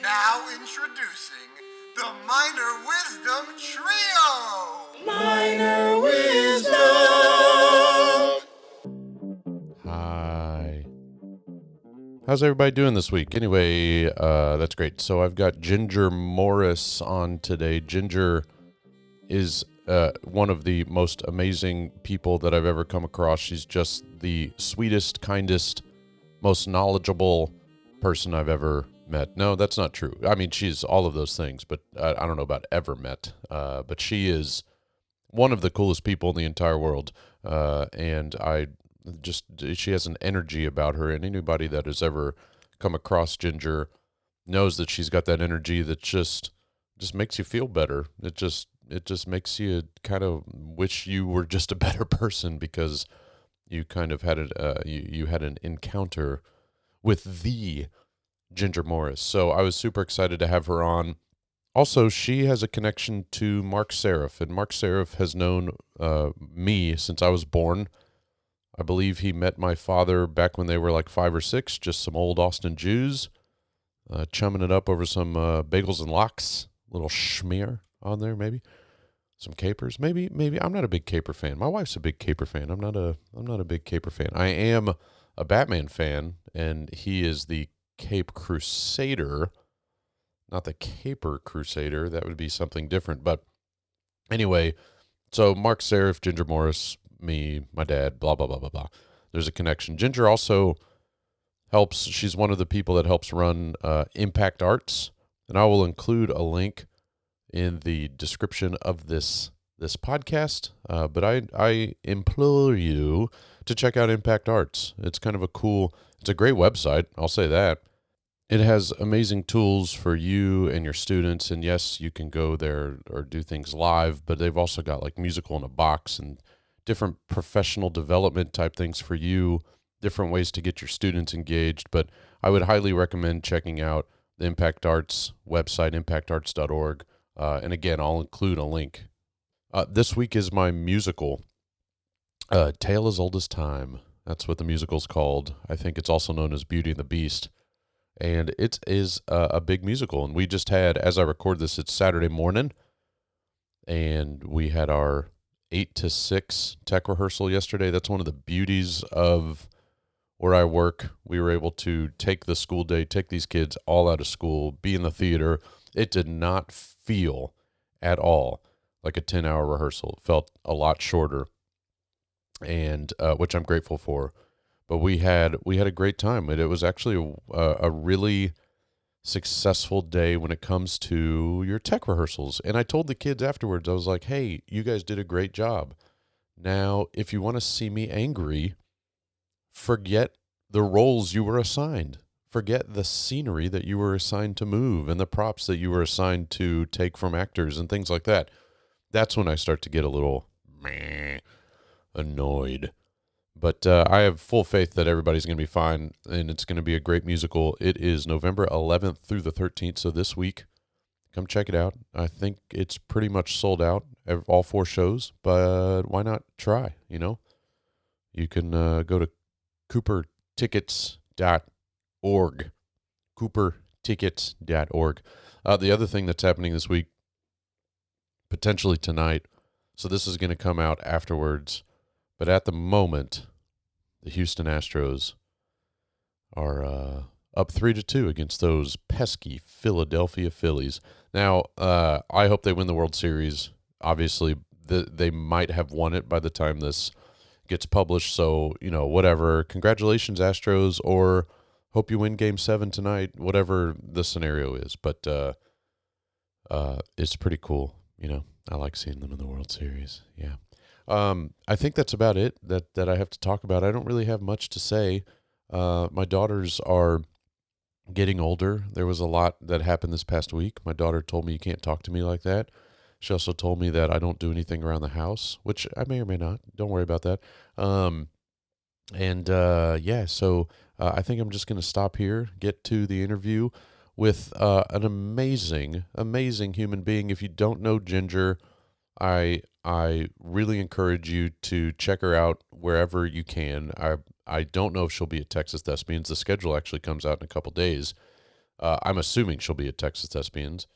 Now introducing the Minor Wisdom Trio! Minor Wisdom! Hi. How's everybody doing this week? Anyway, that's great. So I've got Ginger Morris on today. Ginger is one of the most amazing people that I've ever come across. She's just the sweetest, kindest, most knowledgeable person I've ever met. No, that's not true. I mean, she's all of those things, but I don't know about ever met. But she is one of the coolest people in the entire world. And she has an energy about her, and anybody that has ever come across Ginger knows that she's got that energy that just makes you feel better. It just makes you kind of wish you were just a better person because you kind of had you had an encounter with the Ginger Morris. So I was super excited to have her on. Also, she has a connection to Mark Seraph, and Mark Seraph has known me since I was born. I believe he met my father back when they were like 5 or 6, just some old Austin Jews, chumming it up over some bagels and lox, little schmear on there, maybe some capers, maybe. I'm not a big caper fan. My wife's a big caper fan. I'm not a big caper fan. I am a Batman fan, and he is the Cape Crusader, not the Caper Crusader. That would be something different. But anyway, so Mark Seraph, Ginger Morris, me, my dad, blah, blah, blah, blah, blah. There's a connection. Ginger also helps. She's one of the people that helps run Impact Arts, and I will include a link in the description of this podcast. But I implore you to check out Impact Arts. It's kind of it's a great website. I'll say that. It has amazing tools for you and your students. And yes, you can go there or do things live, but they've also got like Musical in a Box and different professional development type things for you, different ways to get your students engaged. But I would highly recommend checking out the Impact Arts website, impactarts.org. And again, I'll include a link. This week is my musical, Tale as Old as Time. That's what the musical's called. I think it's also known as Beauty and the Beast. And it is a big musical. And we just had, as I record this, it's Saturday morning. And we had our 8 to 6 tech rehearsal yesterday. That's one of the beauties of where I work. We were able to take the school day, take these kids all out of school, be in the theater. It did not feel at all like a 10-hour rehearsal. It felt a lot shorter, and which I'm grateful for. But we had a great time. It was actually a really successful day when it comes to your tech rehearsals. And I told the kids afterwards, I was like, hey, you guys did a great job. Now, if you want to see me angry, forget the roles you were assigned. Forget the scenery that you were assigned to move and the props that you were assigned to take from actors and things like that. That's when I start to get a little annoyed. But I have full faith that everybody's going to be fine, and it's going to be a great musical. It is November 11th through the 13th, so this week. Come check it out. I think it's pretty much sold out, all 4 shows, but why not try, you know? You can go to coopertickets.org, coopertickets.org. The other thing that's happening this week, potentially tonight, so this is going to come out afterwards, but at the moment, the Houston Astros are up 3-2 against those pesky Philadelphia Phillies. Now, I hope they win the World Series. Obviously, they might have won it by the time this gets published. So, whatever. Congratulations, Astros, or hope you win Game 7 tonight, whatever the scenario is. But it's pretty cool. I like seeing them in the World Series. Yeah. I think that's about it that I have to talk about. I don't really have much to say. My daughters are getting older. There was a lot that happened this past week. My daughter told me, you can't talk to me like that. She also told me that I don't do anything around the house, which I may or may not. Don't worry about that. So I think I'm just going to stop here, get to the interview with an amazing, amazing human being. If you don't know Ginger, I really encourage you to check her out wherever you can. I don't know if she'll be at Texas Thespians. The schedule actually comes out in a couple days. I'm assuming she'll be at Texas Thespians.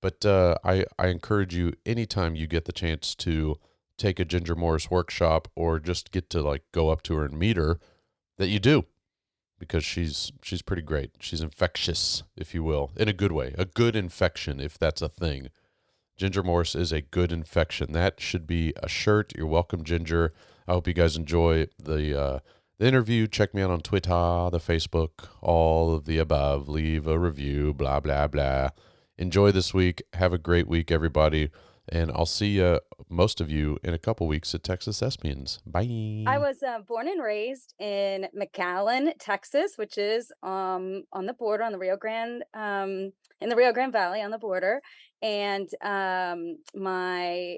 But I encourage you anytime you get the chance to take a Ginger Morris workshop or just get to like go up to her and meet her, that you do, because she's pretty great. She's infectious, if you will, in a good way, a good infection, if that's a thing. Ginger Morris is a good infection. That should be a shirt. You're welcome, Ginger. I hope you guys enjoy the interview. Check me out on Twitter, the Facebook, all of the above. Leave a review, blah, blah, blah. Enjoy this week. Have a great week, everybody. And I'll see most of you in a couple weeks at Texas Thespians. Bye. I was born and raised in McAllen, Texas, which is on the border, on the Rio Grande, in the Rio Grande Valley on the border. And my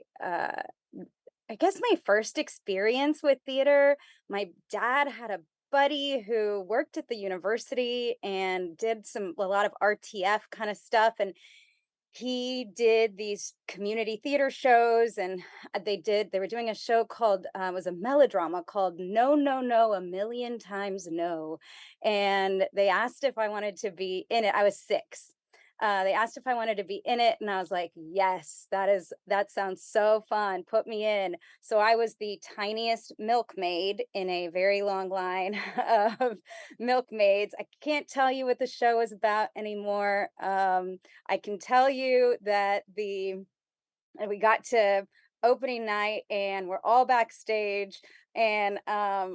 I guess my first experience with theater, my dad had a buddy who worked at the university and did a lot of RTF kind of stuff. And he did these community theater shows, and they were doing a show called it was a melodrama called No No No a Million Times No. And they asked if I wanted to be in it. I was 6. They asked if I wanted to be in it, and I was like, yes, that sounds so fun, put me in. So I was the tiniest milkmaid in a very long line of milkmaids. I can't tell you what the show is about anymore. I can tell you that we got to opening night and we're all backstage, and I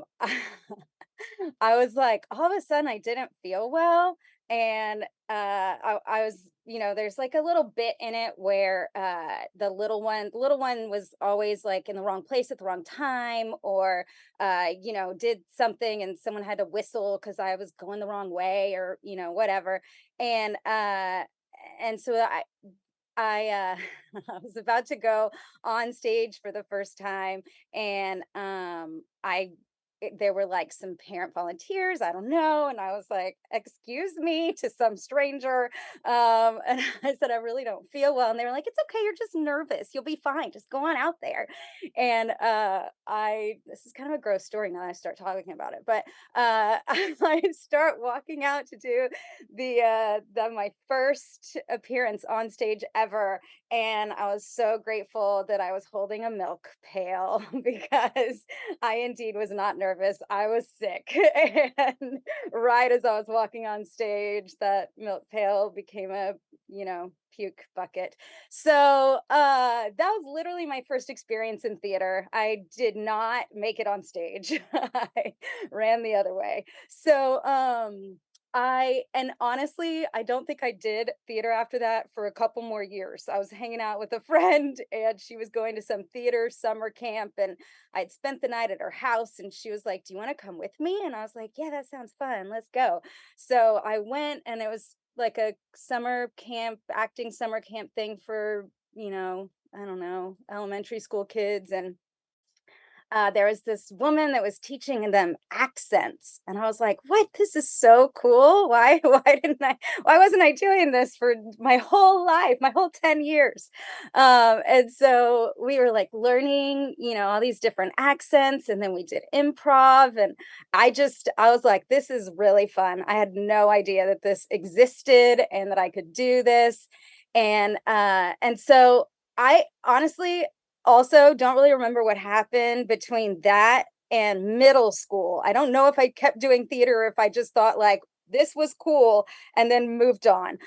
was like, all of a sudden I didn't feel well. And I was, there's like a little bit in it where the little one was always like in the wrong place at the wrong time, or did something and someone had to whistle because I was going the wrong way, or whatever. And so I I was about to go on stage for the first time, and there were like some parent volunteers, I don't know, and I was like, "Excuse me," to some stranger, and I said, "I really don't feel well," and they were like, "It's okay, you're just nervous. You'll be fine. Just go on out there." And I this is kind of a gross story now that I start talking about it, but I start walking out to do my first appearance on stage ever, and I was so grateful that I was holding a milk pail because I indeed was not nervous. I was sick. And right as I was walking on stage, that milk pail became a, puke bucket. So that was literally my first experience in theater. I did not make it on stage. I ran the other way. So and honestly, I don't think I did theater after that for a couple more years. I was hanging out with a friend and she was going to some theater summer camp, and I'd spent the night at her house, and she was like, "Do you want to come with me?" And I was like, "Yeah, that sounds fun. Let's go." So I went, and it was like a acting summer camp thing for, I don't know, elementary school kids. And there was this woman that was teaching them accents, and I was like, "What? This is so cool! Why? Why wasn't I doing this for my whole life, my whole 10 years?" And so we were like learning, all these different accents, and then we did improv, and I was like, "This is really fun." I had no idea that this existed and that I could do this, and so I honestly also don't really remember what happened between that and middle school. I don't know if I kept doing theater or if I just thought like this was cool and then moved on.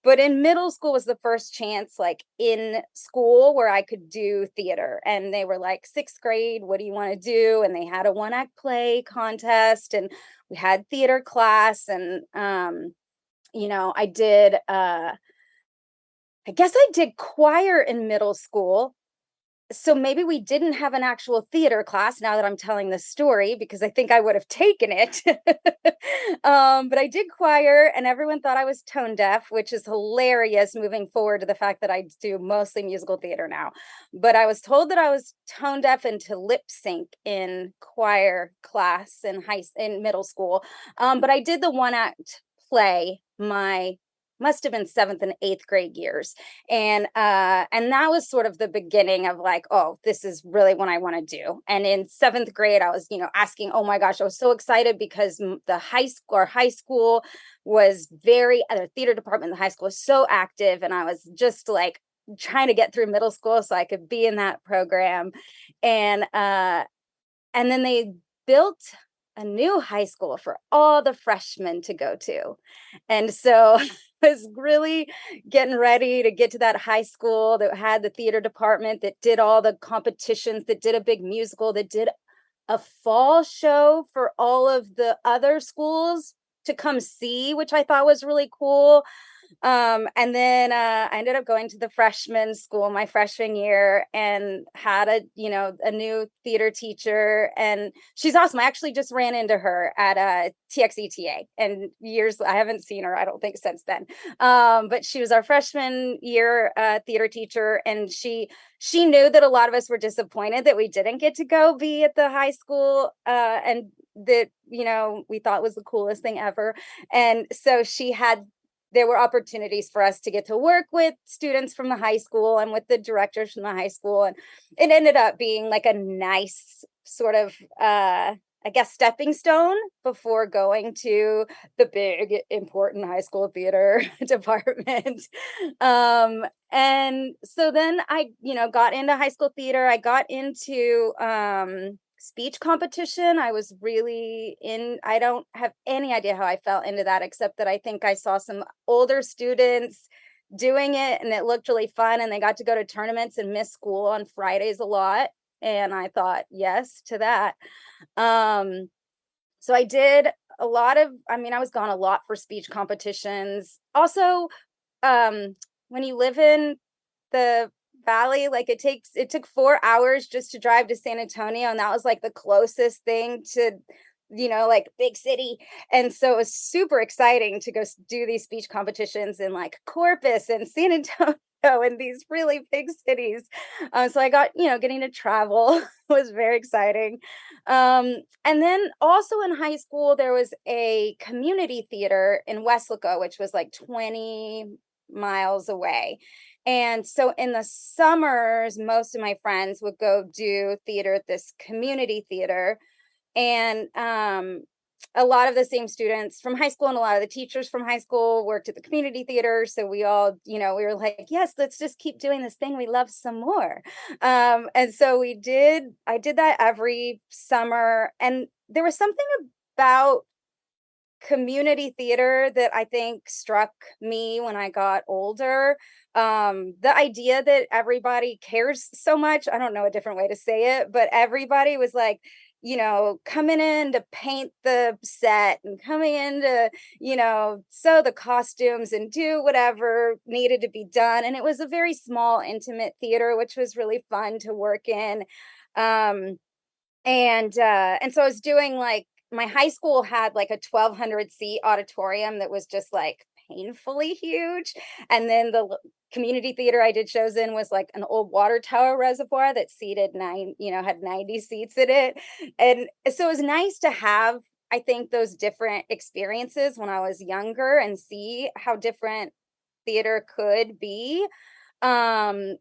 But in middle school was the first chance like in school where I could do theater. And they were like, 6th grade, what do you want to do? And they had a one-act play contest, and we had theater class, and I did I guess I did choir in middle school. So maybe we didn't have an actual theater class now that I'm telling this story, because I think I would have taken it. But I did choir, and everyone thought I was tone deaf, which is hilarious moving forward to the fact that I do mostly musical theater now. But I was told that I was tone deaf and to lip sync in choir class in middle school. But I did the one act play my must have been 7th and 8th grade years. And that was sort of the beginning of like, oh, this is really what I want to do. And in 7th grade, I was, asking, oh my gosh, I was so excited because our high school was the theater department in the high school was so active. And I was just like trying to get through middle school so I could be in that program. And then they built a new high school for all the freshmen to go to. And so I was really getting ready to get to that high school that had the theater department, that did all the competitions, that did a big musical, that did a fall show for all of the other schools to come see, which I thought was really cool. And then I ended up going to the freshman school my freshman year and had a new theater teacher, and she's awesome. I actually just ran into her at TXETA, and I haven't seen her, I don't think, since then. But she was our freshman year theater teacher, and she knew that a lot of us were disappointed that we didn't get to go be at the high school, and that we thought was the coolest thing ever. And so there were opportunities for us to get to work with students from the high school and with the directors from the high school. And it ended up being like a nice sort of, stepping stone before going to the big, important high school theater department. And so then I, got into high school theater. I got into, speech competition. I don't have any idea how I fell into that, except that I think I saw some older students doing it and it looked really fun, and they got to go to tournaments and miss school on Fridays a lot. And I thought yes to that. So I did I was gone a lot for speech competitions. Also, when you live in the Valley, like it took 4 hours just to drive to San Antonio, and that was like the closest thing to like big city. And so it was super exciting to go do these speech competitions in like Corpus and San Antonio and these really big cities. So I got, getting to travel was very exciting. And then also in high school there was a community theater in Weslaco, which was like 20 miles away. And so in the summers, most of my friends would go do theater at this community theater. And a lot of the same students from high school and a lot of the teachers from high school worked at the community theater. So we all, we were like, yes, let's just keep doing this thing we love some more. And so I did that every summer. And there was something about community theater that I think struck me when I got older. The idea that everybody cares so much. I don't know a different way to say it, but everybody was like, coming in to paint the set and coming in to, sew the costumes and do whatever needed to be done. And it was a very small, intimate theater, which was really fun to work in. And so I was doing like, my high school had like a 1,200 seat auditorium that was just like painfully huge. And then the community theater I did shows in was like an old water tower reservoir that seated had 90 seats in it. And so it was nice to have, I think, those different experiences when I was younger and see how different theater could be. And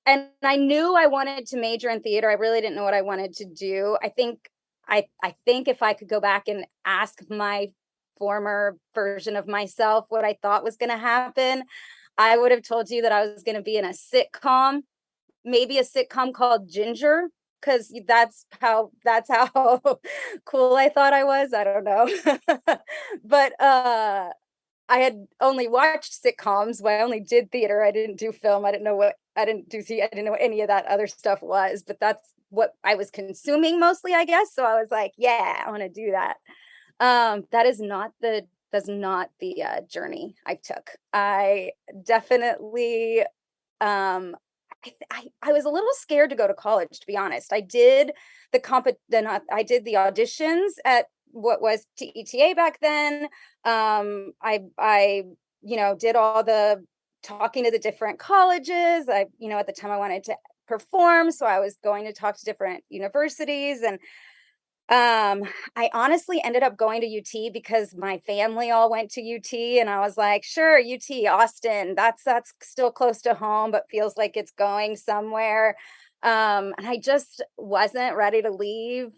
I knew I wanted to major in theater. I really didn't know what I wanted to do. I think if I could go back and ask my former version of myself what I thought was going to happen, I would have told you that I was going to be in a sitcom, maybe a sitcom called Ginger, because that's how cool I thought I was. I don't know. But I had only watched sitcoms. I only did theater. I didn't do film. I didn't know what any of that other stuff was, but that's what I was consuming mostly, I guess. So I was like, yeah, I want to do that. That's not the journey I took. I definitely, I was a little scared to go to college, to be honest. I did I did the auditions at what was TETA back then. I did all the talking to the different colleges. At the time I wanted to perform, so I was going to talk to different universities, and I honestly ended up going to UT because my family all went to UT and I was like, sure, UT, Austin, that's still close to home, but feels like it's going somewhere. And I just wasn't ready to leave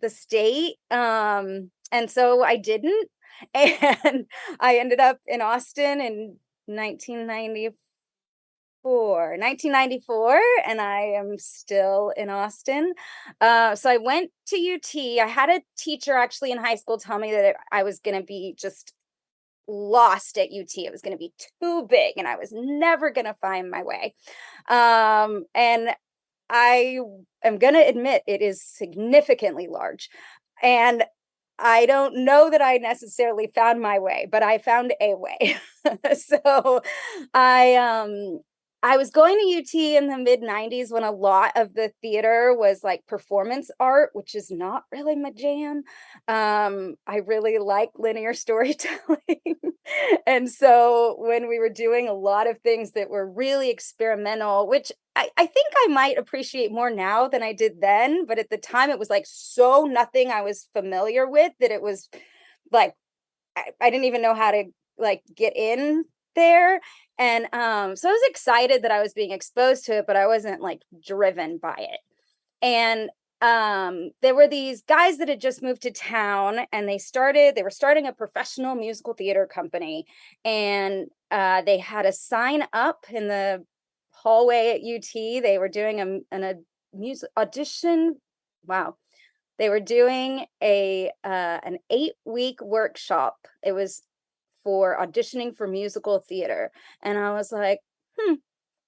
the state. And so I didn't. And I ended up in Austin in 1994, and I am still in Austin. So I went to UT. I had a teacher actually in high school tell me that I was going to be just lost at UT. It was going to be too big and I was never going to find my way. And I am going to admit it is significantly large. And I don't know that I necessarily found my way, but I found a way. So I um I was going to UT in the mid 90s when a lot of the theater was like performance art, which is not really my jam. I really like linear storytelling. And so when we were doing a lot of things that were really experimental, which I think I might appreciate more now than I did then, but at the time it was like so nothing I was familiar with that it was like I didn't even know how to like get in there. And so I was excited that I was being exposed to it, but I wasn't like driven by it. And there were these guys that had just moved to town and they were starting a professional musical theater company. And they had a sign up in the hallway at UT. They were doing a music audition. Wow. They were doing an 8-week workshop. It was for auditioning for musical theater. And I was like,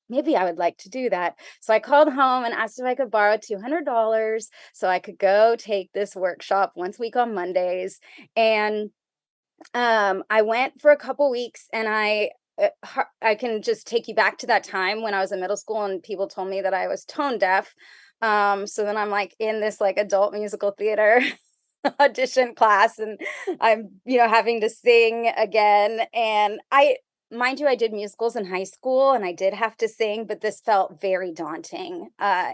maybe I would like to do that. So I called home and asked if I could borrow $200 so I could go take this workshop once a week on Mondays. And I went for a couple weeks and I can just take you back to that time when I was in middle school and people told me that I was tone deaf. So then I'm like in this like adult musical theater audition class and I'm, having to sing again. And mind you, I did musicals in high school and I did have to sing, but this felt very daunting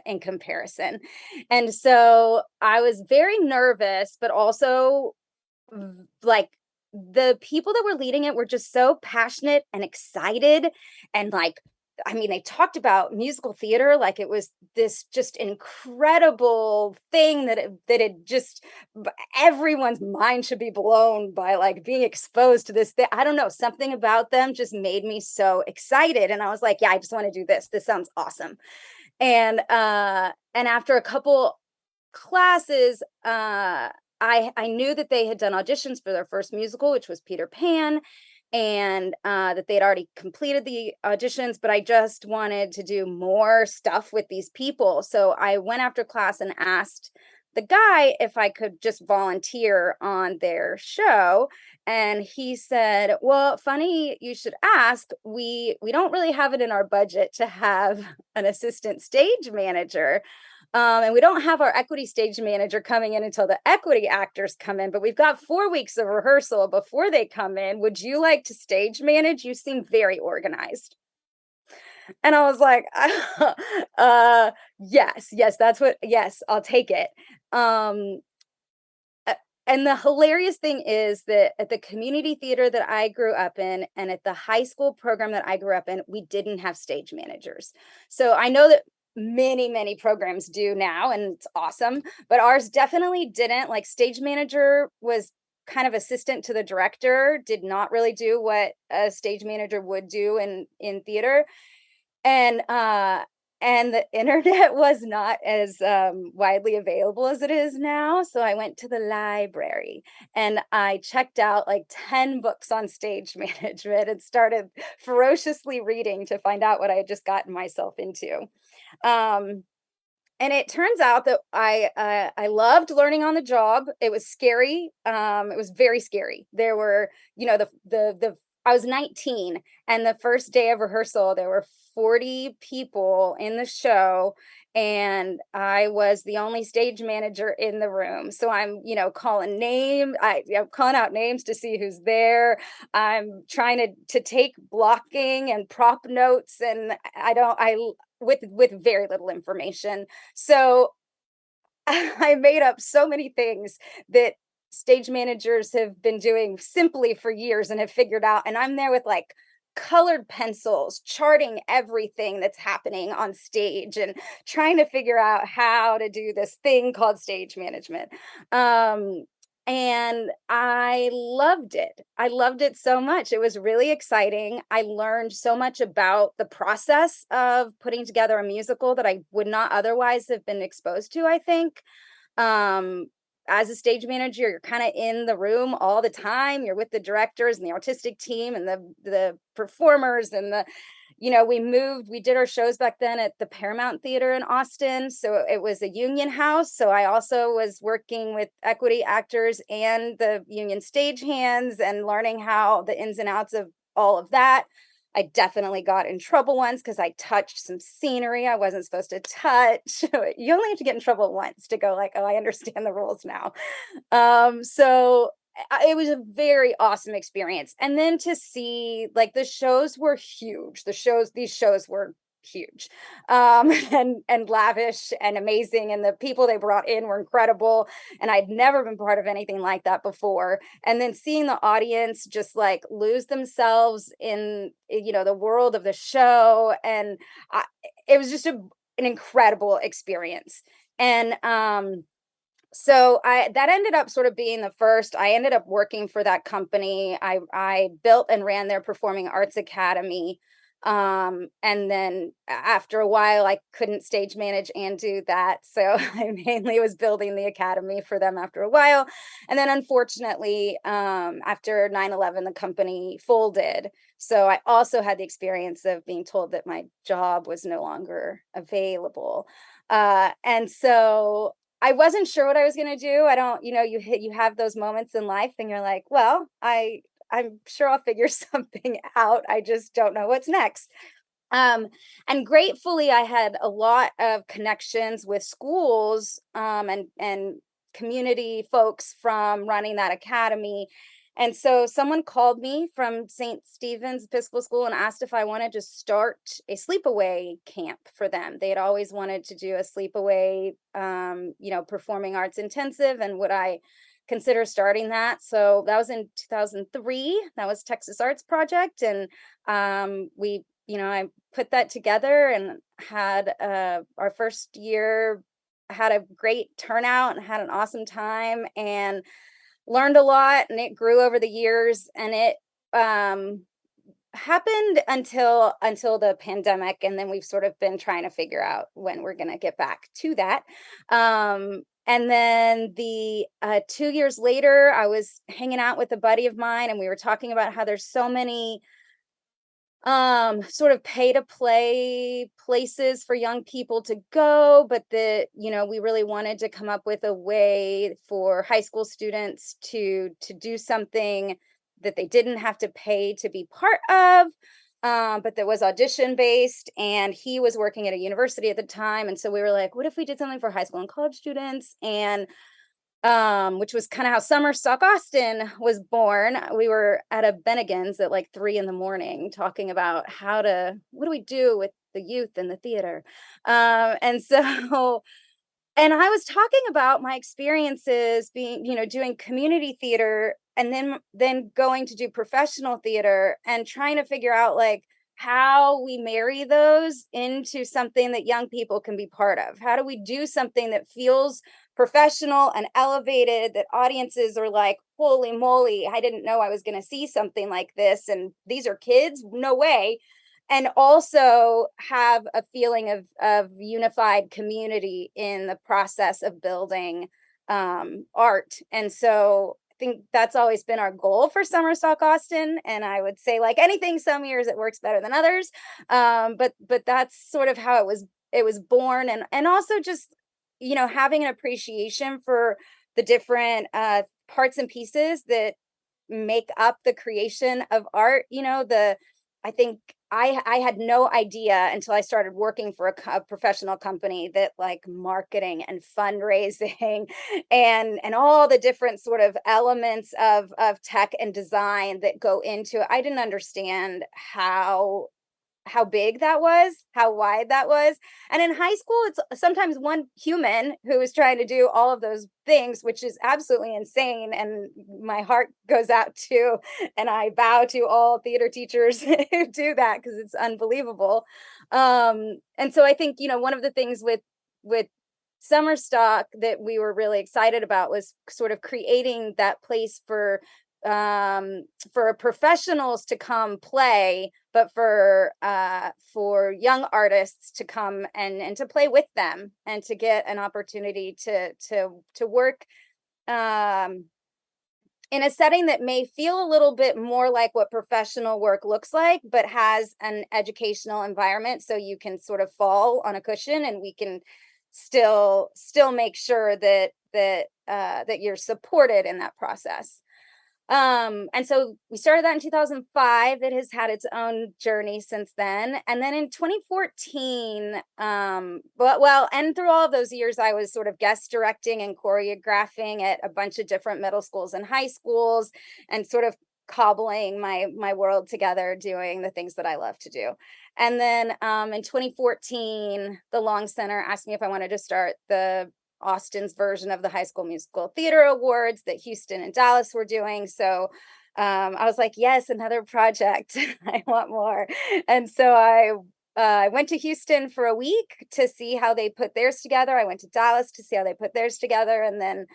in comparison. And so I was very nervous, but also like the people that were leading it were just so passionate and excited and like they talked about musical theater like it was this just incredible thing that it just everyone's mind should be blown by like being exposed to this thing. I don't know, something about them just made me so excited and I was like, yeah, I just want to do this. This sounds awesome. And after a couple classes, I knew that they had done auditions for their first musical, which was Peter Pan, and that they'd already completed the auditions, but I just wanted to do more stuff with these people. So I went after class and asked the guy if I could just volunteer on their show. And he said, well, funny you should ask. We don't really have it in our budget to have an assistant stage manager. And we don't have our equity stage manager coming in until the equity actors come in, but we've got 4 weeks of rehearsal before they come in. Would you like to stage manage? You seem very organized. And I was like, yes, yes, I'll take it. Um, and the hilarious thing is that at the community theater that I grew up in and at the high school program that I grew up in, we didn't have stage managers. So I know that many programs do now, and it's awesome, but ours definitely didn't. Like stage manager was kind of assistant to the director, did not really do what a stage manager would do in theater. And the internet was not as widely available as it is now. So I went to the library and I checked out like 10 books on stage management and started ferociously reading to find out what I had just gotten myself into. Um, and it turns out that I loved learning on the job. It was scary. It was very scary. There were, the I was 19 and the first day of rehearsal, there were 40 people in the show and I was the only stage manager in the room. So I'm, I'm calling out names to see who's there. I'm trying to take blocking and prop notes and with very little information. So I made up so many things that stage managers have been doing simply for years and have figured out. And I'm there with like colored pencils, charting everything that's happening on stage and trying to figure out how to do this thing called stage management. Um, and I loved it. I loved it so much. It was really exciting. I learned so much about the process of putting together a musical that I would not otherwise have been exposed to, I think. um as a stage manager, you're kind of in the room all the time. You're with the directors and the artistic team and the performers and the, we did our shows back then at the Paramount Theater in Austin, so it was a union house. So I also was working with equity actors and the union stagehands and learning how the ins and outs of all of that. I definitely got in trouble once because I touched some scenery I wasn't supposed to touch. You only have to get in trouble once to go like, oh, I understand the rules now. It was a very awesome experience. And then to see like the shows were huge. These shows were huge, and lavish and amazing, and the people they brought in were incredible, and I'd never been part of anything like that before. And then seeing the audience just like lose themselves in, the world of the show, and I, it was just an incredible experience. And so I that ended up sort of being the first. I ended up working for that company. I built and ran their performing arts academy. And then after a while I couldn't stage manage and do that. So I mainly was building the academy for them after a while. And then unfortunately, after 9/11, the company folded. So I also had the experience of being told that my job was no longer available. And so I wasn't sure what I was going to do. I don't, you have those moments in life and you're like, well, I'm sure I'll figure something out. I just don't know what's next. Um, and gratefully, I had a lot of connections with schools, and community folks from running that academy. And so someone called me from St. Stephen's Episcopal School and asked if I wanted to start a sleepaway camp for them. They had always wanted to do a sleepaway, performing arts intensive, and would I consider starting that? So that was in 2003. That was Texas Arts Project, and I put that together and had our first year had a great turnout and had an awesome time and learned a lot, and it grew over the years, and it happened until the pandemic, and then we've sort of been trying to figure out when we're going to get back to that. And then the 2 years later, I was hanging out with a buddy of mine, and we were talking about how there's so many sort of pay to play places for young people to go, but that, we really wanted to come up with a way for high school students to do something that they didn't have to pay to be part of, but that was audition based. And he was working at a university at the time, and so we were like, what if we did something for high school and college students? And which was kind of how Summer Stock Austin was born. We were at a Bennigan's at like 3 a.m. talking about what do we do with the youth in the theater? And so, and I was talking about my experiences being, doing community theater, and then going to do professional theater, and trying to figure out like how we marry those into something that young people can be part of. How do we do something that feels professional and elevated, that audiences are like, holy moly, I didn't know I was going to see something like this, and these are kids, no way. And also have a feeling of unified community in the process of building art. And so I think that's always been our goal for Summer Stock Austin. And I would say, like anything, some years it works better than others. But that's sort of how it was born. And also just, having an appreciation for the different parts and pieces that make up the creation of art. I think I had no idea until I started working for a professional company that like marketing and fundraising and all the different sort of elements of tech and design that go into it. I didn't understand how big that was, how wide that was. And in high school, it's sometimes one human who is trying to do all of those things, which is absolutely insane. And my heart goes out to, and I bow to all theater teachers who do that because it's unbelievable. And so I think, one of the things with summer stock that we were really excited about was sort of creating that place for professionals to come play, but for young artists to come and to play with them and to get an opportunity to work in a setting that may feel a little bit more like what professional work looks like, but has an educational environment, so you can sort of fall on a cushion, and we can still make sure that you're supported in that process. And so we started that in 2005. It has had its own journey since then. And then in 2014, and through all of those years, I was sort of guest directing and choreographing at a bunch of different middle schools and high schools, and sort of cobbling my world together, doing the things that I love to do. And then in 2014, the Long Center asked me if I wanted to start the Austin's version of the High School Musical Theater Awards that Houston and Dallas were doing. So I was like, yes, another project. I want more. And so I went to Houston for a week to see how they put theirs together. I went to Dallas to see how they put theirs together. And then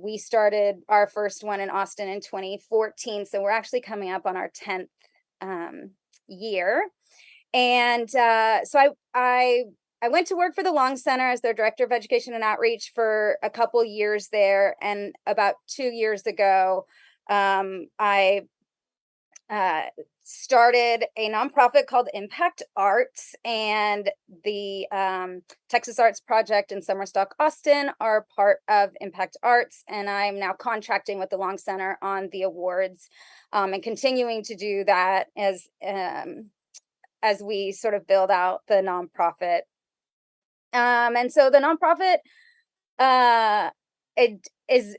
we started our first one in Austin in 2014. So we're actually coming up on our 10th year. And so I went to work for the Long Center as their director of education and outreach for a couple years there. And about 2 years ago, I started a nonprofit called Impact Arts, and the Texas Arts Project and Summer Stock Austin are part of Impact Arts. And I'm now contracting with the Long Center on the awards, and continuing to do that as we sort of build out the nonprofit. And so the nonprofit, it is,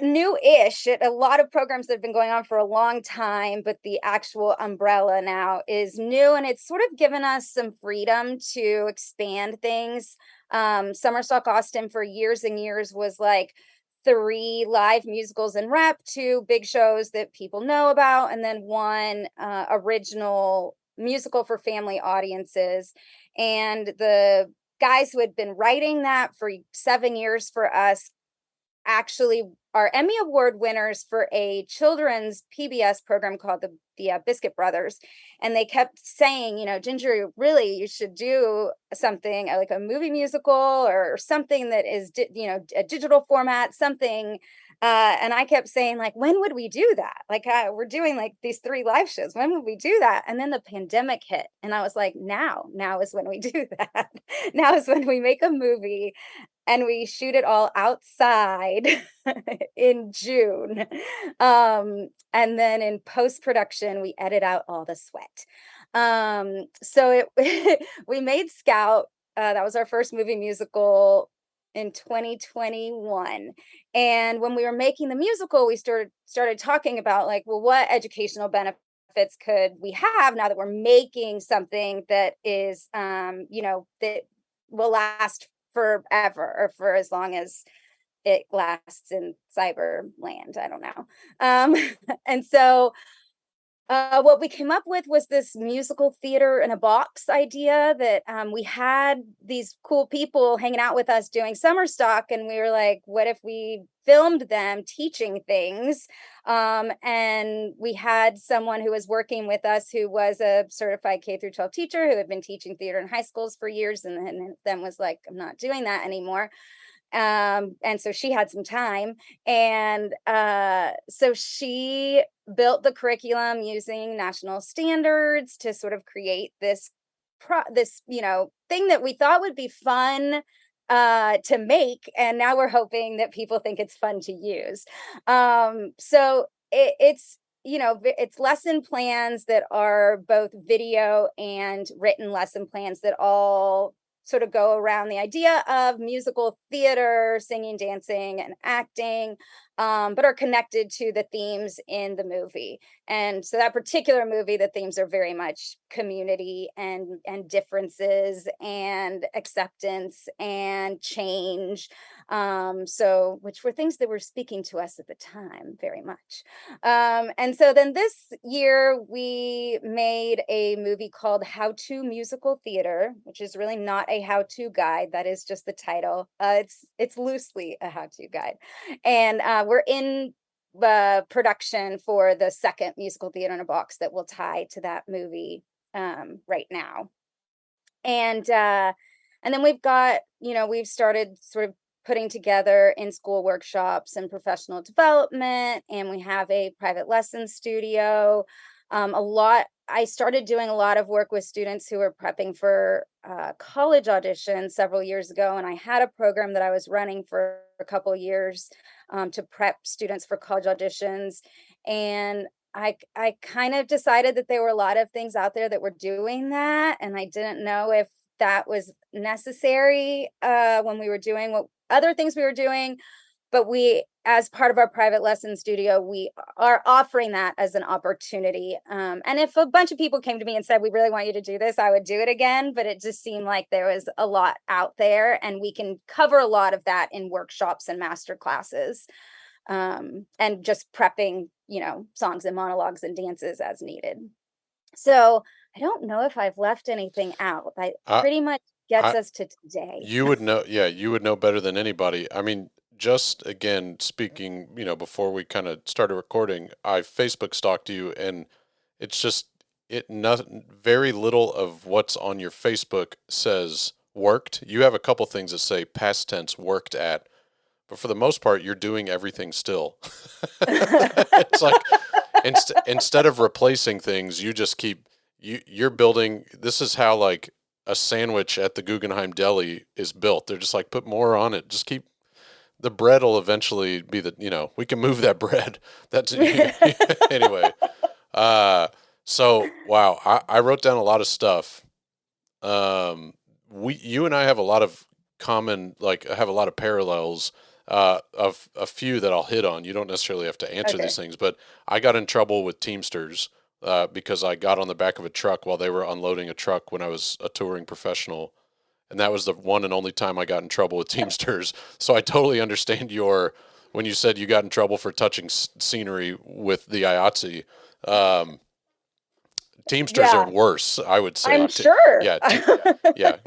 new-ish. A lot of programs that have been going on for a long time, but the actual umbrella now is new, and it's sort of given us some freedom to expand things. Summer Stock Austin for years and years was like 3 live musicals in rep, 2 big shows that people know about, and then 1 original musical for family audiences. And the guys who had been writing that for 7 years for us actually are Emmy Award winners for a children's PBS program called the Biscuit Brothers. And they kept saying, Ginger, really, you should do something like a movie musical or something that is, a digital format, something. And I kept saying, like, when would we do that? Like, we're doing like these 3 live shows. When would we do that? And then the pandemic hit. And I was like, now is when we do that. Now is when we make a movie and we shoot it all outside in June. And then in post-production, we edit out all the sweat. So we made Scout. That was our first movie musical in 2021. And when we were making the musical, we started talking about, like, well, what educational benefits could we have now that we're making something that is, that will last forever, or for as long as it lasts in cyberland. I don't know. And so what we came up with was this musical theater in a box idea that we had these cool people hanging out with us doing summer stock. And we were like, what if we filmed them teaching things? And we had someone who was working with us who was a certified K-12 teacher who had been teaching theater in high schools for years, and then was like, I'm not doing that anymore. And so she had some time, and so she built the curriculum using national standards to sort of create this thing that we thought would be fun to make, and now we're hoping that people think it's fun to use. So it's lesson plans that are both video and written lesson plans that all sort of go around the idea of musical theater, singing, dancing, and acting. but are connected to the themes in the movie. And so that particular movie, the themes are very much community and differences and acceptance and change. So which were things that were speaking to us at the time very much. And so then this year we made a movie called How to Musical Theater, which is really not a how-to guide. That is just the title. It's loosely a how-to guide, and we're in production for the second musical theater in a box that will tie to that movie right now. And then we've got, we've started sort of putting together in-school workshops and professional development, and we have a private lesson studio. I started doing a lot of work with students who were prepping for college auditions several years ago, and I had a program that I was running for a couple years to prep students for college auditions. And I kind of decided that there were a lot of things out there that were doing that, and I didn't know if that was necessary when we were doing what other things we were doing. But we, as part of our private lesson studio, we are offering that as an opportunity. And if a bunch of people came to me and said, we really want you to do this, I would do it again. But it just seemed like there was a lot out there, and we can cover a lot of that in workshops and master classes, and just prepping, songs and monologues and dances as needed. So I don't know if I've left anything out. That I, pretty much gets I, us to today. you would know, yeah, you would know better than anybody. I mean, just again, speaking, before we kind of started recording, I Facebook stalked you, and it's just, nothing, very little of what's on your Facebook says worked. You have a couple things that say past tense worked at, but for the most part, you're doing everything still. It's like, instead of replacing things, you just keep, you're building. This is how like a sandwich at the Guggenheim Deli is built. They're just like, put more on it. Just keep, the bread will eventually be we can move that bread. That's anyway. So wow, I wrote down a lot of stuff. You and I have a lot of common, like have a lot of parallels, of a few that I'll hit on. You don't necessarily have to answer these things, but I got in trouble with Teamsters, because I got on the back of a truck while they were unloading a truck when I was a touring professional. And that was the one and only time I got in trouble with Teamsters. So I totally understand when you said you got in trouble for touching scenery with the IATSE. Teamsters Yeah, are worse, I would say. I'm sure. Yeah,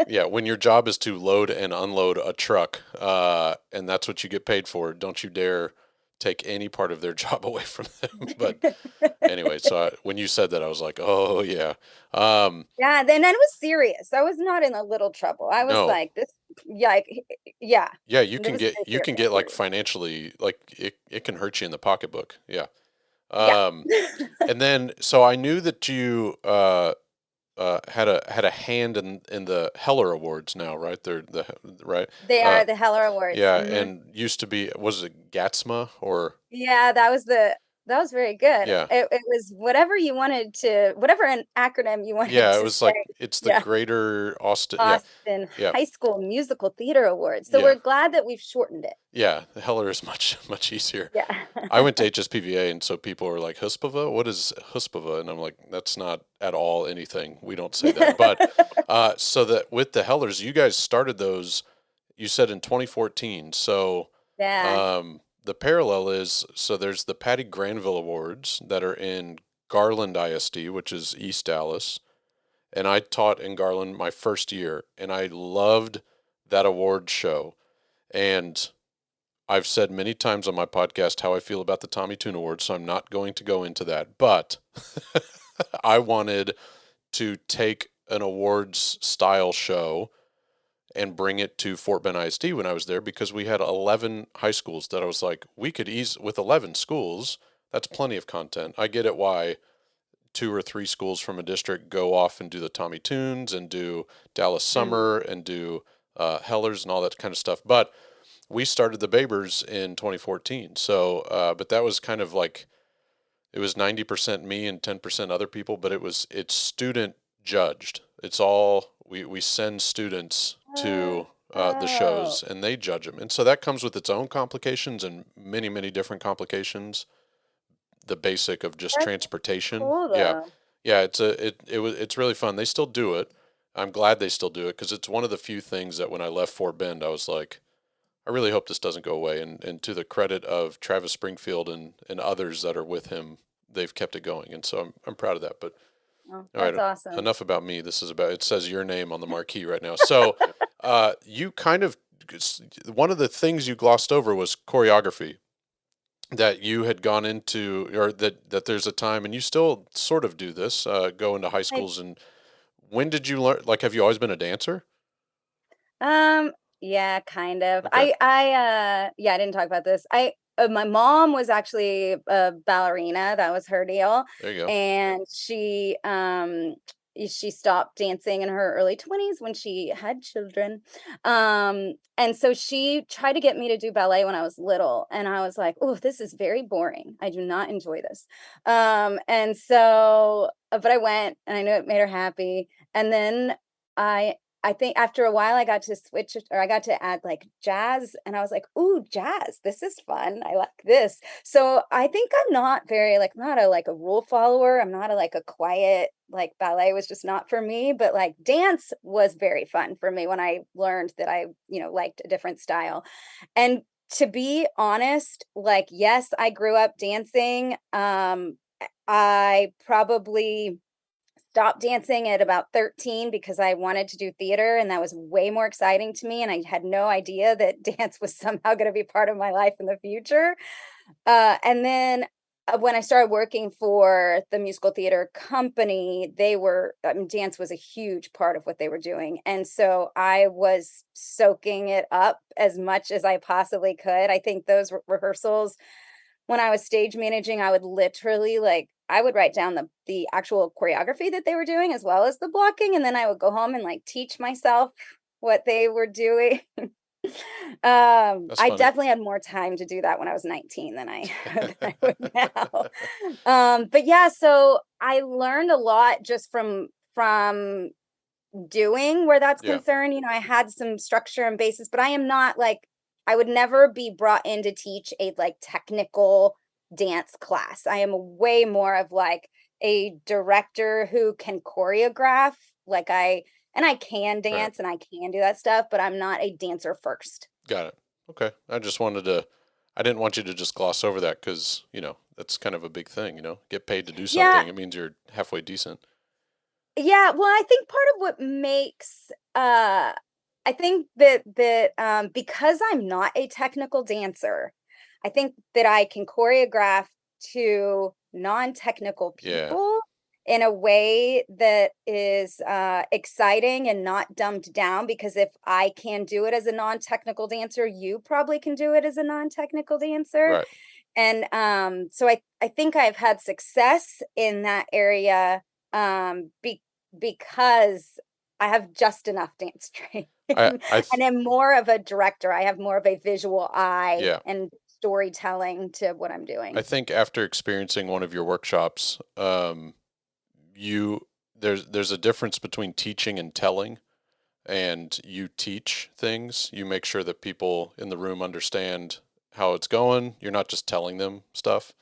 yeah. When your job is to load and unload a truck, and that's what you get paid for, don't you dare take any part of their job away from them. But anyway, so when you said that, I was like, oh yeah. Yeah, then I was serious. I was not in a little trouble. I was No, like, this, yeah, yeah, yeah, it was very you can serious. get like financially, like it can hurt you in the pocketbook. Yeah. Yeah. And then so I knew that you had a hand in the Heller Awards now, right? They're right. They Uh, are the Heller Awards. yeah, Mhm. and used to be, was it Gatsma or Yeah, that was very good. yeah. It was whatever an acronym you wanted Yeah, it to was like say. it's the Yeah. Greater Austin. Yeah, Austin yeah, High School Musical Theater Awards. So yeah, we're glad that we've shortened it. yeah. The Heller is much easier. Yeah. I went to HSPVA, and so people are like, Huspava? What is Huspava? And I'm like, that's not at all anything. We don't say that. But so that with the Hellers, you guys started those, you said in 2014. So Yeah. the parallel is, so there's the Patty Granville Awards that are in Garland ISD, which is East Dallas. And I taught in Garland my first year, and I loved that award show. And I've said many times on my podcast how I feel about the Tommy Tune Awards, so I'm not going to go into that. But I wanted to take an awards style show and bring it to Fort Bend ISD when I was there, because we had 11 high schools that I was like, we could with 11 schools, that's plenty of content. I get it why 2 or 3 schools from a district go off and do the Tommy Tunes and do Dallas Summer and do Hellers and all that kind of stuff. But we started the Babers in 2014. So, but that was kind of like, it was 90% me and 10% other people, but it's student judged. It's all, we send students to the Oh, shows, and they judge them, and so that comes with its own complications and many, many different complications. The basic of just that's transportation, cool yeah, though. yeah, it's really fun. They still do it. I'm glad they still do it because it's one of the few things that when I left Fort Bend, I was like, I really hope this doesn't go away. And to the credit of Travis Springfield and others that are with him, they've kept it going, and so I'm proud of that. But Oh, all that's right, awesome. enough about me. This is about, it says your name on the marquee right now. So, you kind of, one of the things you glossed over was choreography, that you had gone into, or that there's a time, and you still sort of do this, go into high I schools. And when did you learn? Like, have you always been a dancer? Um, yeah, kind of. Okay, Yeah, I didn't talk about this. My mom was actually a ballerina. That was her deal. there you go. And she stopped dancing in her early 20s when she had children. And so she tried to get me to do ballet when I was little, and I was like, "Oh, this is very boring. I do not enjoy this." And so but I went and I knew it made her happy. And then I I think after a while I got to switch or I got to add like jazz, and I was like, "Ooh, jazz. This is fun. I like this." So I think I'm not very like I'm not a like a rule follower. I'm not a like a quiet like ballet was just not for me, but like dance was very fun for me when I learned that I liked a different style. And to be honest, like yes, I grew up dancing. I probably stopped dancing at about 13 because I wanted to do theater, and that was way more exciting to me, and I had no idea that dance was somehow gonna be part of my life in the future. And then, when I started working for the musical theater company, dance was a huge part of what they were doing, and so I was soaking it up as much as I possibly could. I think those rehearsals when I was stage managing, I would literally like I would write down the actual choreography that they were doing as well as the blocking, and then I would go home and like teach myself what they were doing. That's I funny. definitely had more time to do that when I was 19 than I than I would now. But yeah, so I learned a lot just from doing where that's Yeah, concerned. I had some structure and basis, but I am not like I would never be brought in to teach a like technical dance class. I am way more of like a director who can choreograph. Like I can right. dance and I can do that stuff, but I'm not a dancer first. Got it. Okay. I just wanted to, I didn't want you to just gloss over that because, that's kind of a big thing, get paid to do Yeah, something. It means you're halfway decent. yeah, well, I think part of what makes I think that because I'm not a technical dancer, I think that I can choreograph to non-technical Yeah. people in a way that is exciting and not dumbed down because if I can do it as a non-technical dancer, you probably can do it as a non-technical dancer. Right. And so I think I've had success in that area because I have just enough dance training I, I, th- and am more of a director. I have more of a visual eye yeah. and storytelling to what I'm I doing. think after experiencing one of your workshops, you, there's a difference between teaching and telling. And you teach things, you make sure that people in the room understand how it's going. You're not just telling them stuff.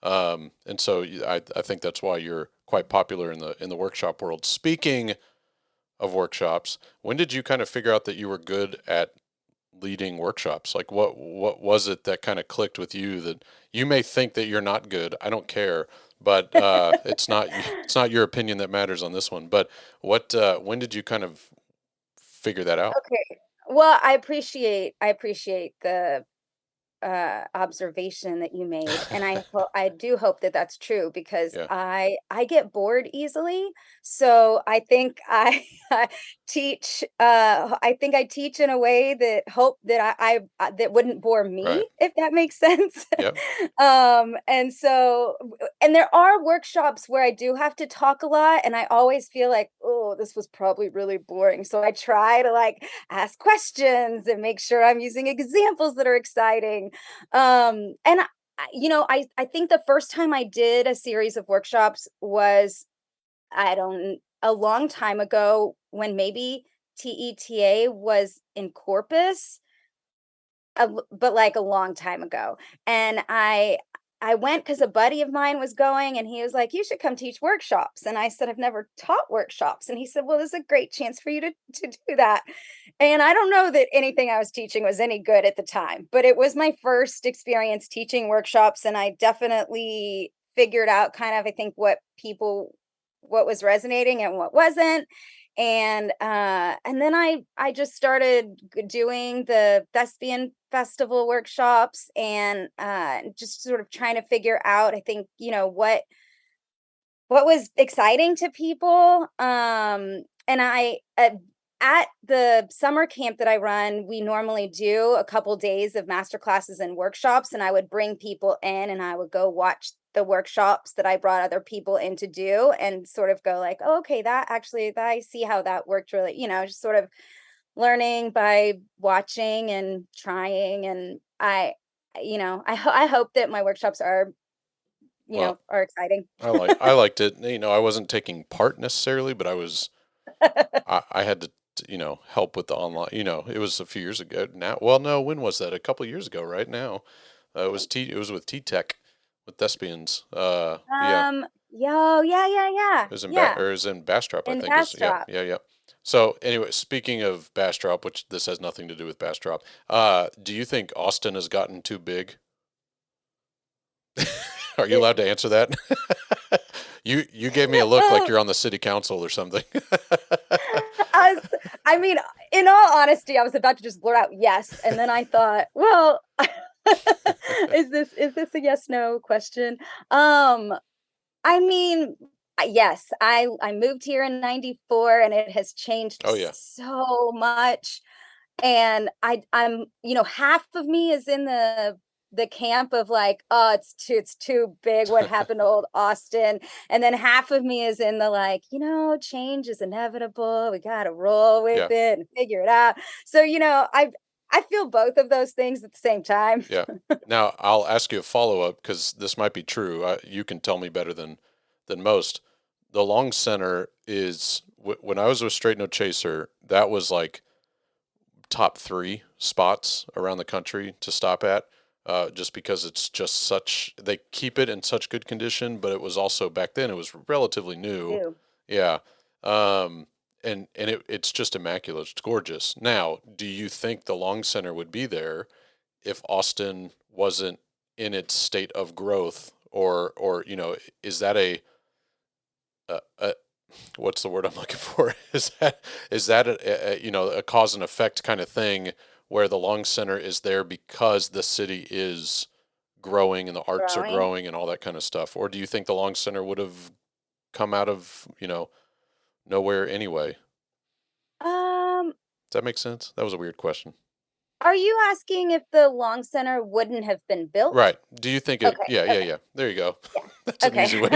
And so I think that's why you're quite popular in the workshop world. Speaking of workshops, when did you kind of figure out that you were good at leading workshops? Like what was it that kind of clicked with you that you may think that you're not good? I don't care, but it's not your opinion that matters on this one. But what when did you kind of figure that out? Okay. Well, I appreciate the observation that you made, and I do hope that that's true because Yeah, I get bored easily. So I think I I teach in a way that hope that that wouldn't bore right. me, if that makes sense. Yep. And there are workshops where I do have to talk a lot, and I always feel like, oh, this was probably really boring. So I try to like ask questions and make sure I'm using examples that are exciting. And I think the first time I did a series of workshops was I don't a long time ago when maybe TETA was in Corpus, but like a long time ago. And I went because a buddy of mine was going, and he was like, "You should come teach workshops." And I said, "I've never taught workshops." And he said, "Well, this is a great chance for you to do that." And I don't know that anything I was teaching was any good at the time, but it was my first experience teaching workshops, and I definitely figured out kind of, I think, what was resonating and what wasn't. And then I just started doing the thespian festival workshops, and just sort of trying to figure out, I think, what was exciting to people. And at the summer camp that I run, we normally do a couple days of master classes and workshops, and I would bring people in and I would go watch the workshops that I brought other people in to do, and sort of go like, "Oh, okay, that I see how that worked really," just sort of learning by watching and trying. And I hope that my workshops Well, are exciting. I liked it. I wasn't taking part necessarily, but I had to help with the online. It was a few years ago now. Well, no, when was that? A couple years ago, right now. It was with T Tech with Thespians. Yeah, Yeah, yeah. it was Yeah, or it was in Bastrop, I in think. Bastrop. Yeah. So anyway, speaking of Bastrop, which this has nothing to do with Bastrop, do you think Austin has gotten too big? Are you allowed to answer that? You gave me a look like you're on the city council or something. I was, I mean, in all honesty, I was about to just blurt out yes, and then I thought, well, is this a yes no question? I mean, yes, I moved here in '94, and it has changed Oh yeah, so much. And half of me is in the camp of like, "Oh, it's too big, what happened to old Austin?" And then half of me is in the like, change is inevitable, we gotta roll with yeah, it and figure it out. So, I feel both of those things at the same time. yeah. Now I'll ask you a follow up because this might be true. You can tell me better than most. The long center is when I was with Straight No Chaser, that was like top three spots around the country to stop at. Just because it's just they keep it in such good condition, but it was also back then it was relatively new. Ew. Yeah. And it's just immaculate. It's gorgeous. Now, do you think the Long Center would be there if Austin wasn't in its state of growth, or is that a what's the word I'm looking for? Is that a cause and effect kind of thing where the Long Center is there because the city is growing and the arts are Growing. growing and all that kind of stuff, or do you think the Long Center would have come out of nowhere anyway? Um, Does that make sense? That was a weird question. are you asking if the Long Center wouldn't have been built? Right. Do you think it? Okay, Yeah, yeah, okay, yeah. There you go. yeah, That's an okay. easy way.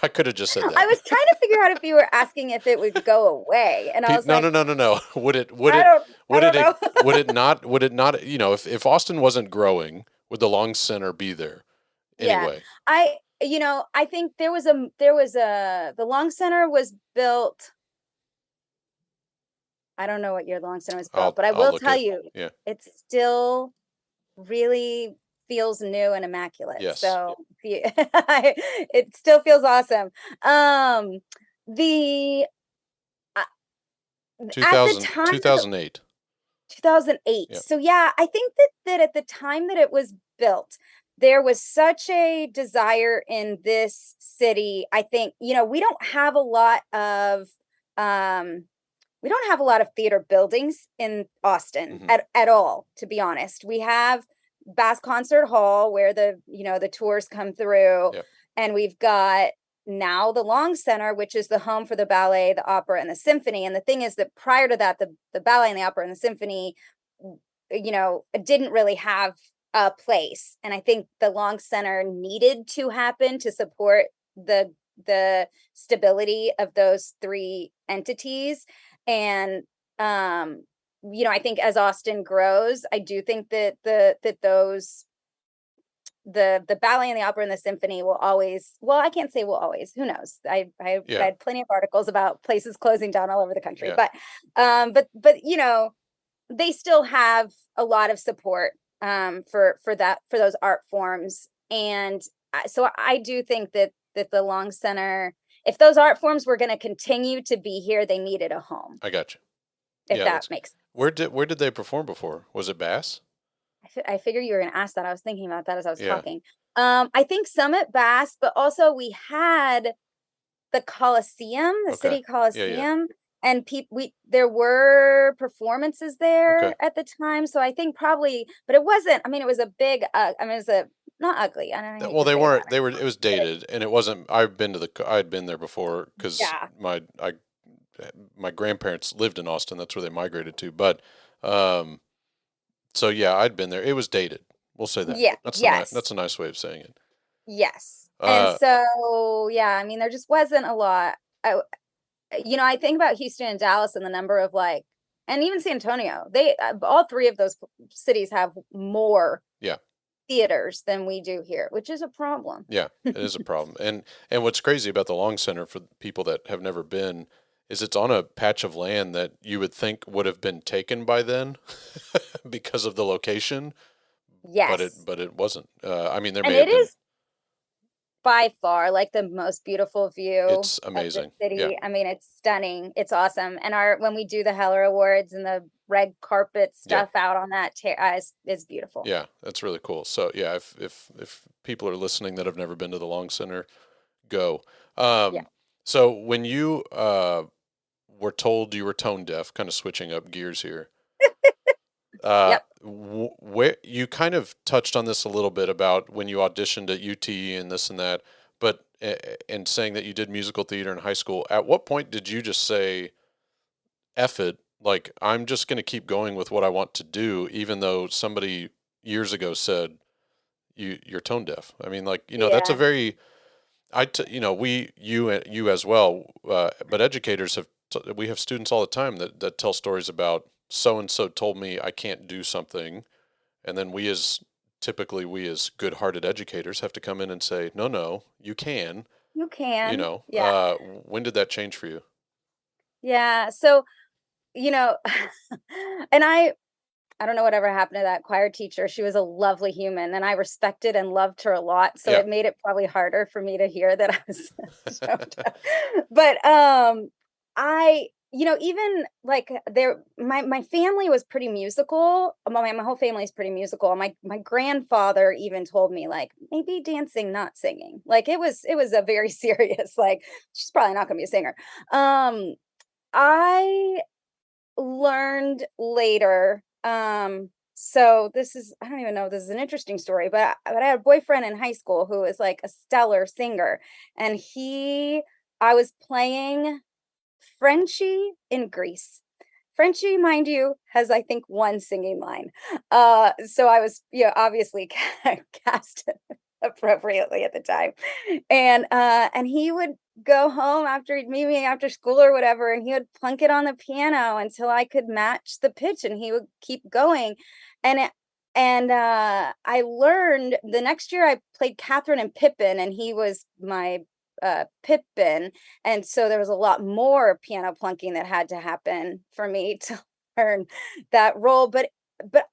I could have just said I that. was trying to figure out if you were asking if it would go away, and I Pete, was no, like, no, no, no, no. Would it? Would I it? don't, I Would don't it? know. Would it not? Would it not? If Austin wasn't growing, would the Long Center be there Yeah, anyway? I think the Long Center was built. I don't know what year the Long Center was built, but I I'll will look tell it. you, Yeah. it still really feels new and immaculate. Yes. So it still feels awesome. The uh, at the 2000, time that 2008. 2008. Yeah. So yeah, I think that at the time that it was built, there was such a desire in this city. I think, we don't have a lot of um we don't have a lot of theater buildings in Austin Hmm. at all, to be honest. We have Bass Concert Hall where the tours come through, Yep. and we've got now the Long Center, which is the home for the ballet, the opera, and the symphony. And the thing is that prior to that, the ballet and the opera and the symphony, didn't really have a place. And I think the Long Center needed to happen to support the stability of those three entities. And I think as Austin grows, I do think that those the ballet and the opera and the symphony will always, well, I can't say will always, who knows? I Yeah. read plenty of articles about places closing down all over the country, Yeah. but they still have a lot of support for those art forms. And so I do think that the Long Center, if those art forms were going to continue to be here, they needed a home, I got you. if Yeah, that makes sense. Where did they perform before? Was it Bass? I figure you were going to ask that. I was thinking about that as I was Yeah. talking. I think some at Bass, but also we had the Coliseum, the Okay. city Coliseum, and there were performances there Okay. at the time. So I think probably, but it wasn't. I mean, it was a big. I mean, it was not ugly. I don't know. Well, they weren't. They were. It was dated, and it wasn't. I'd been there before because Yeah. my grandparents lived in Austin. That's where they migrated to. But so yeah, I'd been there. It was dated. We'll say that. Yeah. Yes. That's a nice way of saying it. Yes. And so, yeah, I mean, there just wasn't a lot. I think about Houston and Dallas and the number of and even San Antonio, they all three of those cities have more theaters than we do here, which is a problem. Yeah, it is a problem. And what's crazy about the Long Center for people that have never been is it's on a patch of land that you would think would have been taken by then because of the location. Yes. But it wasn't. I mean, there and may have it been. is by far the most beautiful view. It's amazing. Of the city. Yeah. I mean, it's stunning. It's awesome. And when we do the Heller Awards and the red carpet stuff out on that is beautiful. Yeah, that's really cool. So yeah, if people are listening that have never been to the Long Center, go. So when you were told you were tone deaf, kind of switching up gears here. Yep. Where you kind of touched on this a little bit about when you auditioned at UT and this and that, but and saying that you did musical theater in high school. At what point did you just say, "Eff it"? Like, I'm just going to keep going with what I want to do, even though somebody years ago said you're tone deaf. I mean, that's a very, you as well, but educators we have students all the time that tell stories about so-and-so told me I can't do something. And then we as good-hearted educators have to come in and say, no, you can. You can. When did that change for you? Yeah. So, and I don't know whatever happened to that choir teacher. She was a lovely human and I respected and loved her a lot. So it made it probably harder for me to hear that I was stoned. But even my family was pretty musical. My whole family is pretty musical. My grandfather even told me maybe dancing, not singing. It was a very serious, she's probably not gonna be a singer. I learned later. So this is, I don't even know, this is an interesting story, but I had a boyfriend in high school who was a stellar singer, and I was playing Frenchie in Grease. Frenchie, mind you, has I think one singing line. So I was, obviously cast appropriately at the time, and he would go home after he'd meet me after school or whatever, and he would plunk it on the piano until I could match the pitch, and he would keep going, and I learned the next year I played Catherine and Pippin, and he was my Pippin, and so there was a lot more piano plunking that had to happen for me to learn that role, but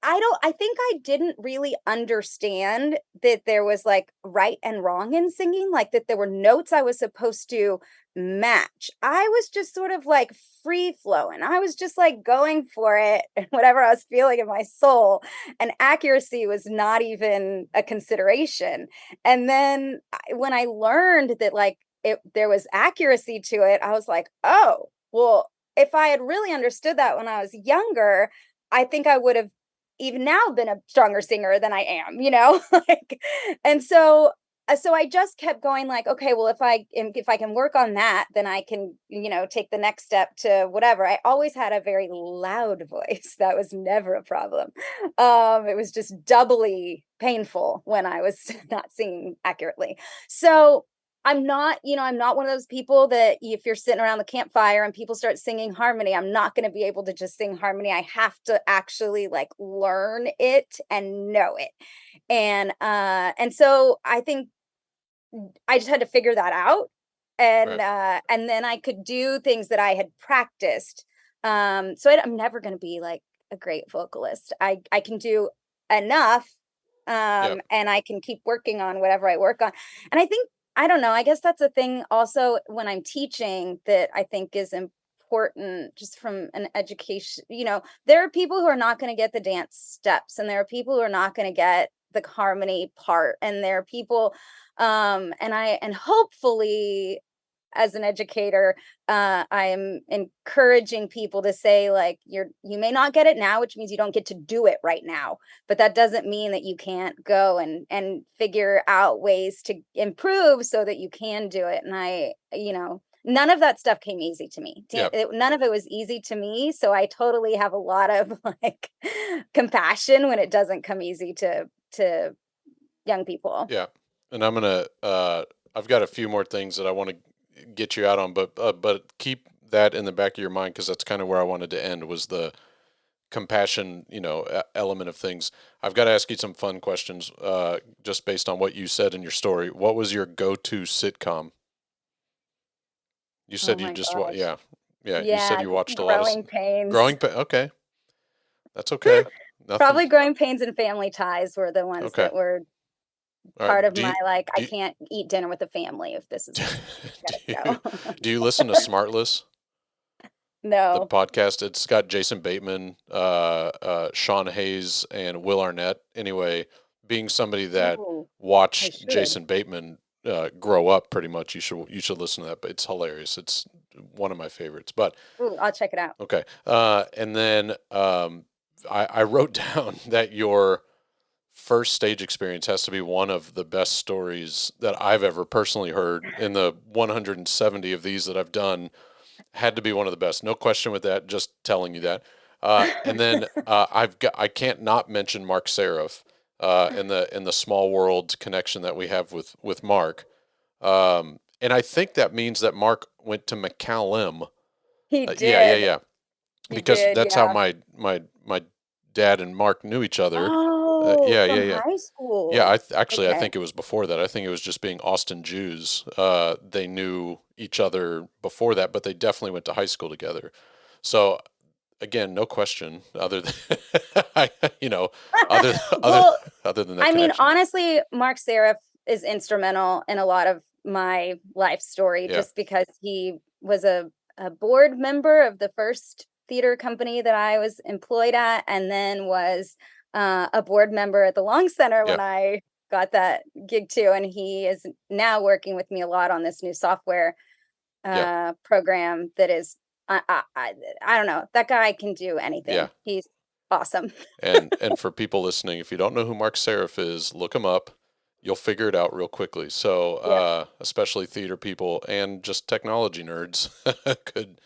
I think I didn't really understand that there was right and wrong in singing, that there were notes I was supposed to match. I was just sort of free flowing. I was just going for it and whatever I was feeling in my soul, and accuracy was not even a consideration. And then when I learned that there was accuracy to it, I was like, oh, well, if I had really understood that when I was younger, I think I would have even now been a stronger singer than I am, and so I just kept going okay, well, if I can work on that, then I can, take the next step to whatever. I always had a very loud voice. That was never a problem. It was just doubly painful when I was not singing accurately. So I'm not, I'm not one of those people that if you're sitting around the campfire and people start singing harmony, I'm not going to be able to just sing harmony. I have to actually like learn it and know it. And so I think I just had to figure that out. Right. And then I could do things that I had practiced. I'm never going to be like a great vocalist. I can do enough, Yep. and I can keep working on whatever I work on. And I think, I don't know, I guess that's a thing also when I'm teaching that I think is important just from an education. There are people who are not going to get the dance steps, and there are people who are not going to get the harmony part, and there are people, and hopefully as an educator, I am encouraging people to say, like, you may not get it now, which means you don't get to do it right now, but that doesn't mean that you can't go and figure out ways to improve so that you can do it. And none of that stuff came easy to me. Yep. None of it was easy to me, so I totally have a lot of like compassion when it doesn't come easy to young people. Yeah. And I've got a few more things that I want to get you out on, but keep that in the back of your mind, because that's kind of where I wanted to end, was the compassion, element of things. I've got to ask you some fun questions, just based on what you said in your story. What was your go-to sitcom? You Oh said you my just gosh. yeah, yeah. You said Yeah, you watched a lot of growing pains. Growing Okay, that's okay. Nothing. Probably growing pains and family ties were the ones Okay. that were All part right. of my, like, I can't eat dinner with the family if this is do you, gotta go. do you listen to Smartless, the No. podcast? It's got Jason Bateman, Sean Hayes, and Will Arnett. Anyway, being somebody that Ooh, I watched should. Jason Bateman grow up, pretty much, you should listen to that. But it's hilarious. It's one of my favorites. But Ooh, I'll check it out. okay, and then I wrote down that your first stage experience has to be one of the best stories that I've ever personally heard. In the 170 of these that I've done, had to be one of the best. No question with that. Just telling you that. And then I can't not mention Mark Seraph, in the small world connection that we have with Mark. And I think that means that Mark went to McCallum. He Yeah, yeah, did. yeah. He Because did, that's how yeah. my dad and Mark knew each other. Oh, Yeah, yeah, from yeah. high Yeah, school. I Okay. think it was before that. I think it was just being Austin Jews. They knew each other before that, but they definitely went to high school together. So again, no question, other than I, you know, other other Well, other than that I mean, connection. honestly, Mark Seraph is instrumental in a lot of my life story Yeah, just because he was a board member of the first theater company that I was employed at, and then was a board member at the Long Center yeah, when I got that gig too. And he is now working with me a lot on this new software yeah, program that is, I don't know, that guy can do yeah. anything. He's awesome. And for people listening, if you don't know who Mark Seraph is, look him up. You'll figure it out real quickly. So, Yeah. especially theater people and just technology nerds could,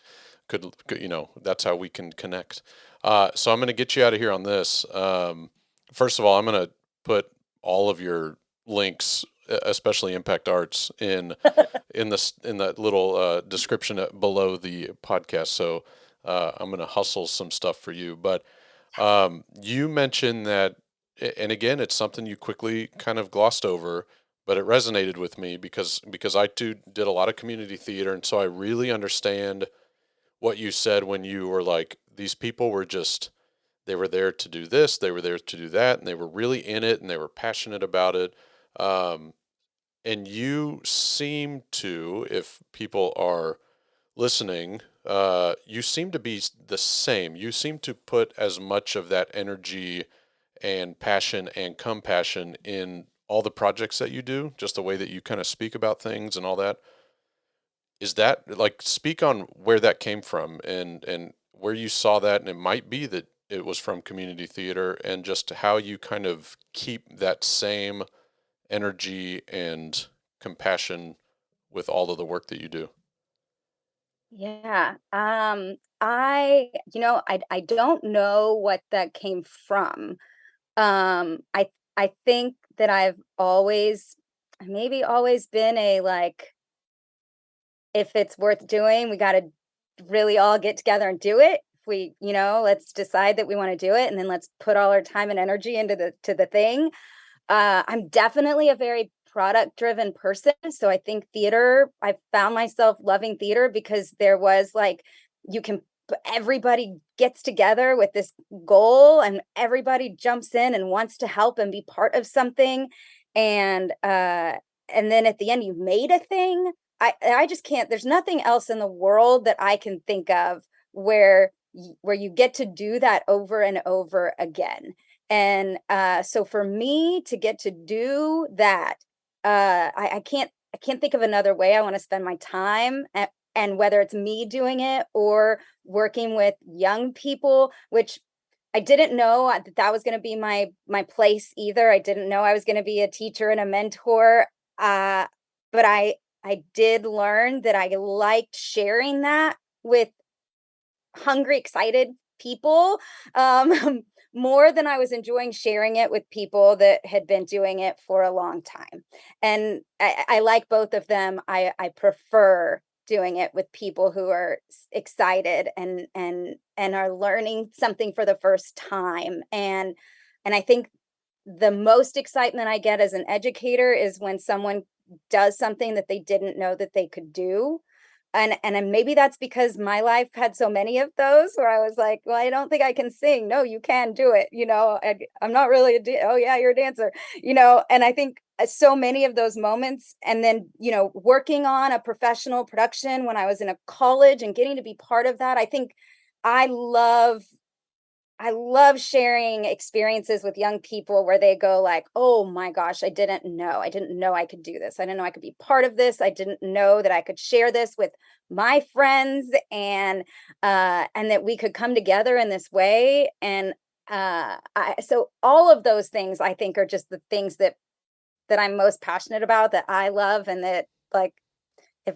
that's how we can connect. So I'm going to get you out of here on this. First of all, I'm going to put all of your links, especially Impact Arts, in that little description below the podcast. So I'm going to hustle some stuff for you. But you mentioned that, and again, it's something you quickly kind of glossed over, but it resonated with me because I too did a lot of community theater, and so I really understand what you said when you were like, these people were just, they were there to do this, they were there to do that, and they were really in it, and they were passionate about it. Um, and you seem to, if people are listening, you seem to be the same. You seem to put as much of that energy and passion and compassion in all the projects that you do, just the way that you kind of speak about things and all that. Is that, like, speak on where that came from, and where you saw that, and it might be that it was from community theater, and just how you kind of keep that same energy and compassion with all of the work that you do. Yeah. I don't know what that came from. I think that I've always maybe always been a like, if it's worth doing, we got to really all get together and do it. If we, let's decide that we want to do it, and then let's put all our time and energy into the thing. I'm definitely a very product driven person. So I think theater, I found myself loving theater because there was like, you can, everybody gets together with this goal and everybody jumps in and wants to help and be part of something. And then at the end, you've made a thing. I just can't, there's nothing else in the world that I can think of where, where you get to do that over and over again. And so for me to get to do that, I can't think of another way I want to spend my time. And whether it's me doing it or working with young people, which I didn't know that was going to be my place either. I didn't know I was going to be a teacher and a mentor. But I did learn that I liked sharing that with hungry, excited people, more than I was enjoying sharing it with people that had been doing it for a long time. And I like both of them. I prefer doing it with people who are excited and are learning something for the first time. And I think the most excitement I get as an educator is when someone does something that they didn't know that they could do. And then maybe that's because my life had so many of those where I was like, well, I don't think I can sing. No, you can do it. I'm not really oh yeah, you're a dancer, and I think so many of those moments. And then, working on a professional production when I was in a college and getting to be part of that. I think I love I love sharing experiences with young people where they go like, "Oh my gosh, I didn't know. I didn't know I could do this. I didn't know I could be part of this. I didn't know that I could share this with my friends and that we could come together in this way." And so all of those things I think are just the things that I'm most passionate about, that I love, and that like if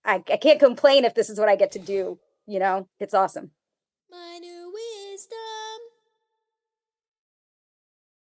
I can't complain if this is what I get to do, it's awesome.